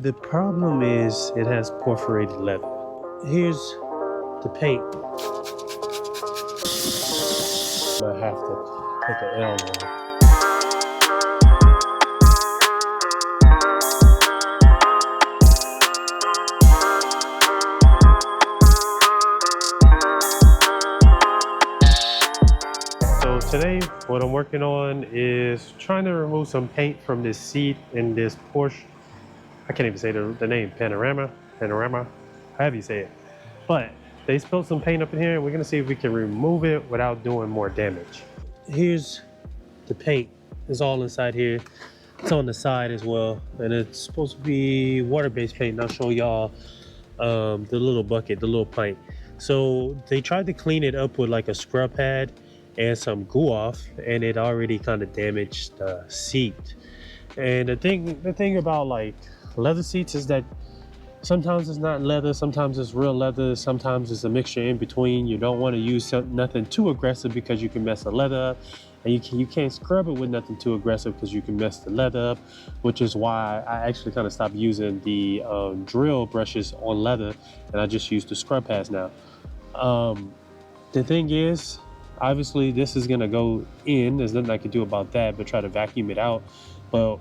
The problem is it has perforated leather. Here's the paint. I have to take an L on it. So today what I'm working on is trying to remove some paint from this seat in this Porsche. I can't even say the name, Panorama, however you say it. But they spilled some paint up in here and we're gonna see if we can remove it without doing more damage. Here's the paint. It's all inside here. It's on the side as well. And it's supposed to be water-based paint. And I'll show y'all the little bucket, the little pint. So they tried to clean it up with like a scrub pad and some goo off, and it already kind of damaged the seat. And the thing about like leather seats is that sometimes it's not leather, sometimes it's real leather, sometimes it's a mixture in between. You don't want to use nothing too aggressive because you can mess the leather up, and you can't scrub it with nothing too aggressive because you can mess the leather up, which is why I actually kind of stopped using the drill brushes on leather and I just use the scrub pads now. The thing is, obviously this is gonna go in. There's nothing I can do about that but try to vacuum it out. But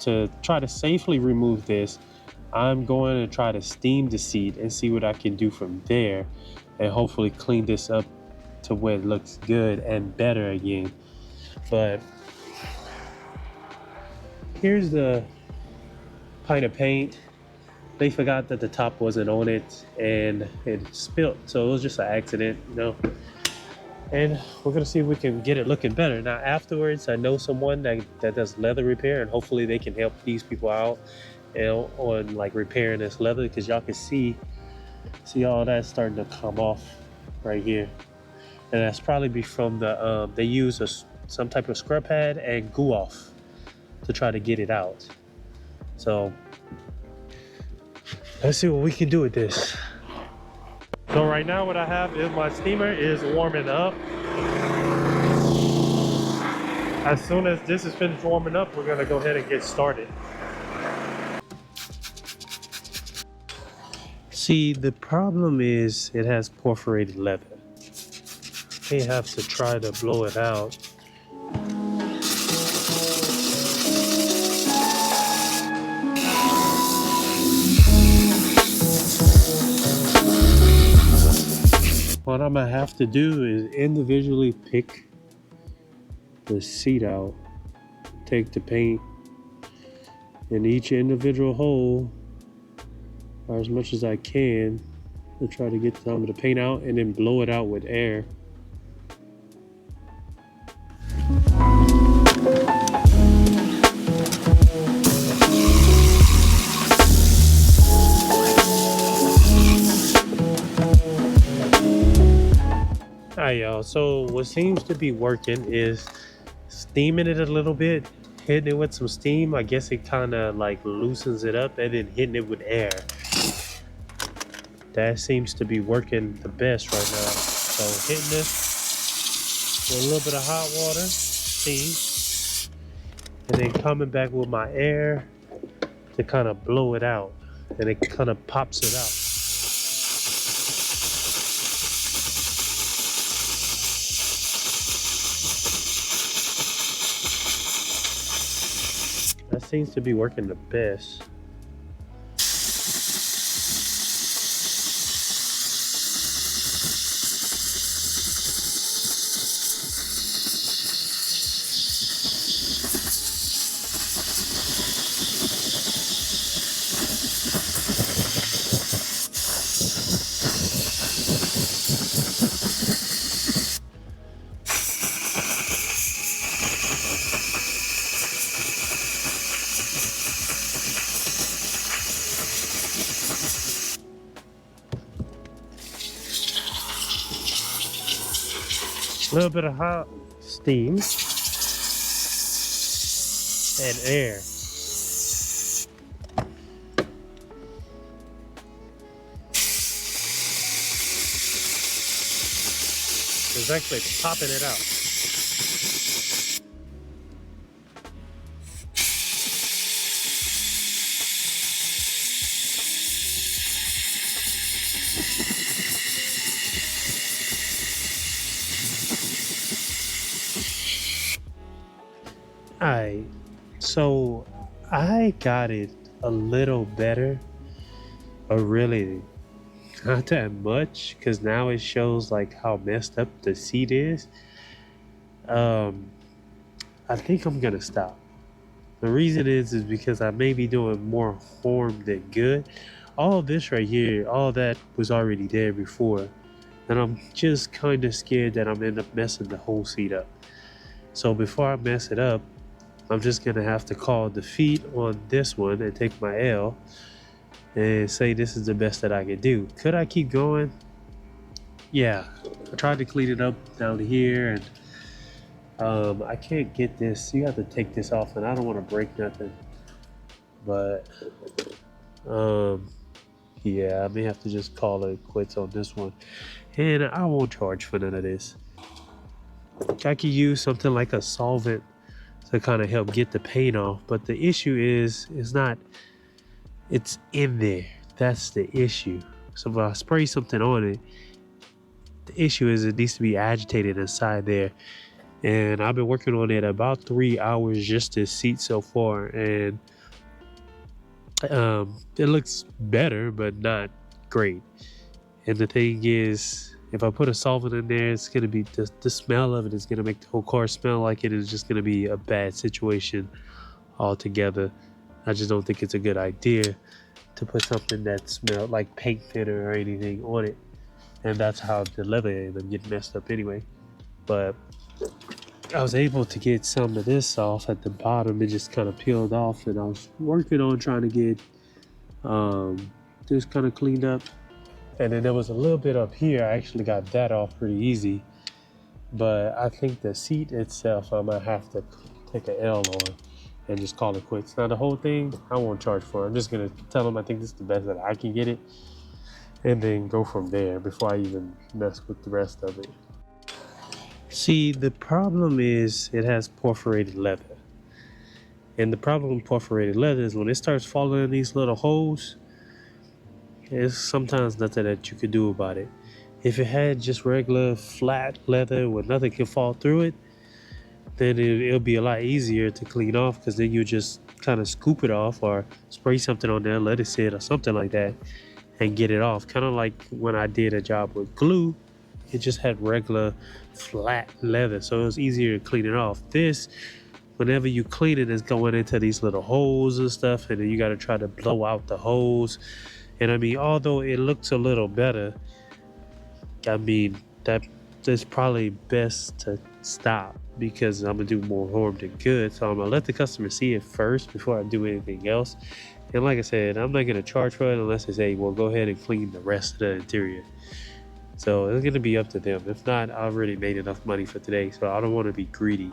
to try to safely remove this, I'm going to try to steam the seat and see what I can do from there and hopefully clean this up to where it looks good and better again. But here's the pint of paint. They forgot that the top wasn't on it and it spilled, so it was just an accident, you know. And we're gonna see if we can get it looking better. Now afterwards, I know someone that does leather repair, and hopefully they can help these people out, you know, on like repairing this leather, because y'all can see all that starting to come off right here. And that's probably be from the they use some type of scrub pad and goo off to try to get it out. So let's see what we can do with this. So right now what I have is my steamer is warming up. As soon as this is finished warming up, we're gonna go ahead and get started. See, the problem is it has perforated leather. They have to try to blow it out. What I'm gonna have to do is individually pick the seat out, take the paint in each individual hole, or as much as I can, to try to get some of the paint out and then blow it out with air. Alright y'all, so what seems to be working is steaming it a little bit, hitting it with some steam. I guess it kind of like loosens it up, and then hitting it with air. That seems to be working the best right now. So hitting this with a little bit of hot water, steam, and then coming back with my air to kind of blow it out, and it kind of pops it out. That seems to be working the best. A little bit of hot steam and air. It's actually popping it out. Alright, so I got it a little better, but really not that much, because now it shows like how messed up the seat is. Um, I think I'm gonna stop. The reason is because I may be doing more harm than good. All of this right here, all that was already there before, and I'm just kind of scared that I'm end up messing the whole seat up. So before I mess it up, I'm just gonna have to call defeat on this one and take my L and say this is the best that I can do. Could I keep going? Yeah, I tried to clean it up down here, and I can't get this. You have to take this off, and I don't want to break nothing. But um, yeah, I may have to just call it quits on this one, and I won't charge for none of this. I could use something like a solvent to kind of help get the paint off, but the issue is it's not. It's in there. That's the issue. So if I spray something on it, the issue is it needs to be agitated inside there. And I've been working on it about 3 hours, just this seat so far, and it looks better, but not great. And the thing is, if I put a solvent in there, it's gonna be the smell of it is gonna make the whole car smell like it. It's just gonna be a bad situation altogether. I just don't think it's a good idea to put something that smelled like paint thinner or anything on it. And that's how the leather ended up getting messed up anyway. But I was able to get some of this off at the bottom. It just kind of peeled off, and I was working on trying to get this kind of cleaned up. And then there was a little bit up here. I actually got that off pretty easy. But I think the seat itself, I might have to take an L on and just call it quits. Now the whole thing, I won't charge for it. I'm just gonna tell them I think this is the best that I can get it, and then go from there before I even mess with the rest of it. See, the problem is it has perforated leather. And the problem with perforated leather is when it starts falling in these little holes, there's sometimes nothing that you could do about it. If it had just regular flat leather where nothing can fall through it, then it'll be a lot easier to clean off, because then you just kind of scoop it off or spray something on there, let it sit or something like that, and get it off. Kind of like when I did a job with glue, it just had regular flat leather, so it was easier to clean it off. This, whenever you clean it, it's going into these little holes and stuff, and then you got to try to blow out the holes. And I mean, although it looks a little better, I mean, that's probably best to stop, because I'm gonna do more harm than good. So I'm gonna let the customer see it first before I do anything else. And like I said, I'm not gonna charge for it unless they say, well, go ahead and clean the rest of the interior. So it's gonna be up to them. If not, I already made enough money for today, so I don't want to be greedy.